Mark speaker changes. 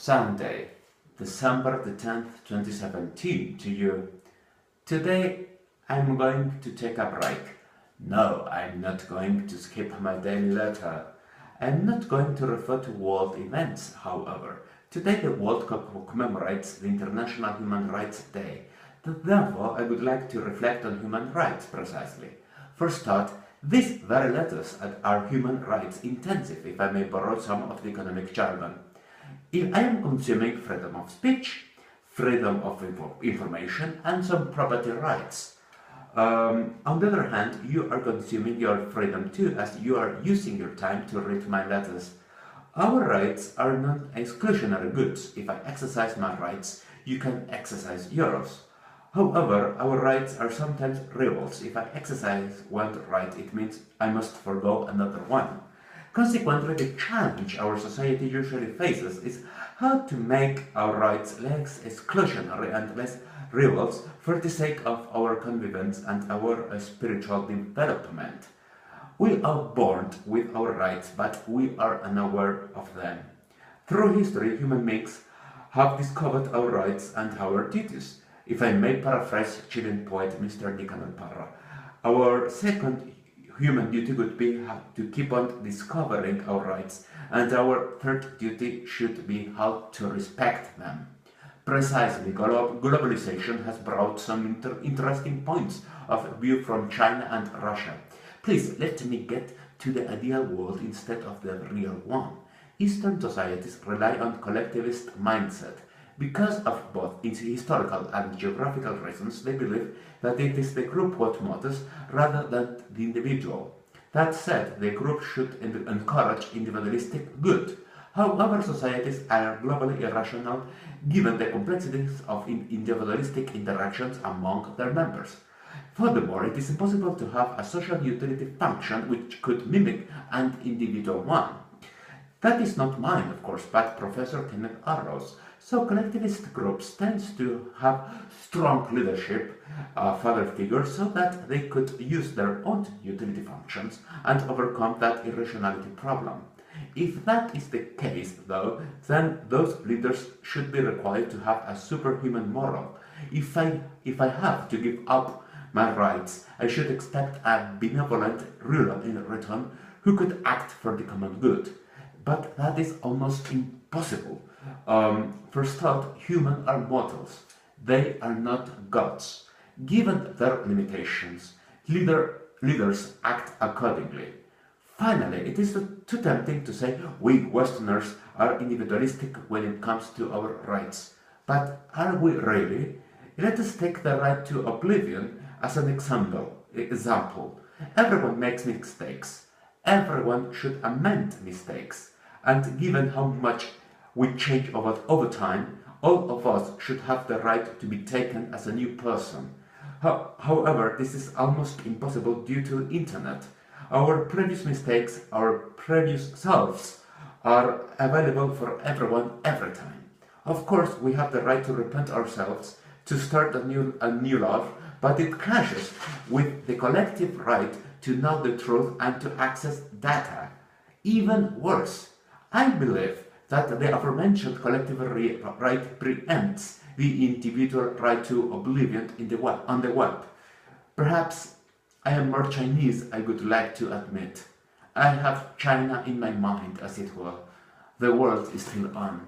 Speaker 1: Sunday, December the 10th, 2017 to you. Today I'm going to take a break. No, I'm not going to skip my daily letter. I'm not going to refer to world events, however. Today the World Cup commemorates the International Human Rights Day. Therefore, I would like to reflect on human rights precisely. For start, these very letters are human rights intensive, if I may borrow some of the economic jargon. If I am consuming freedom of speech, freedom of information, and some property rights. On the other hand, you are consuming your freedom too, as you are using your time to read my letters. Our rights are not exclusionary goods. If I exercise my rights, you can exercise yours. However, our rights are sometimes rivals. If I exercise one right, it means I must forgo another one. Consequently, the challenge our society usually faces is how to make our rights less exclusionary and less rivals for the sake of our convenience and our spiritual development. We are born with our rights, but we are unaware of them. Through history, human beings have discovered our rights and our duties. If I may paraphrase Chilean poet Mr. Nicanor Parra, our second human duty would be to keep on discovering our rights, and our third duty should be how to respect them. Precisely, globalization has brought some interesting points of view from China and Russia. Please let me get to the ideal world instead of the real one. Eastern societies rely on collectivist mindset. Because of both historical and geographical reasons, they believe that it is the group what matters rather than the individual. That said, the group should encourage individualistic good. However, societies are globally irrational given the complexities of individualistic interactions among their members. Furthermore, it is impossible to have a social utility function which could mimic an individual one. That is not mine, of course, but Professor Kenneth Arrow's. So collectivist groups tend to have strong leadership, father figures, so that they could use their own utility functions and overcome that irrationality problem. If that is the case, though, then those leaders should be required to have a superhuman moral. If I have to give up my rights, I should expect a benevolent ruler in return who could act for the common good. But that is almost impossible. For start, humans are mortals. They are not gods. Given their limitations, leaders act accordingly. Finally, it is too tempting to say we Westerners are individualistic when it comes to our rights. But are we really? Let us take the right to oblivion as an example. Everyone makes mistakes. Everyone should amend mistakes. And given how much we change over time, all of us should have the right to be taken as a new person. However, this is almost impossible due to the internet. Our previous mistakes, our previous selves, are available for everyone every time. Of course, we have the right to repent ourselves, to start a new life, but it clashes with the collective right to know the truth and to access data. Even worse, I believe that the aforementioned collective right preempts the individual right to oblivion on the web. Perhaps I am more Chinese, I would like to admit. I have China in my mind, as it were. The world is still on.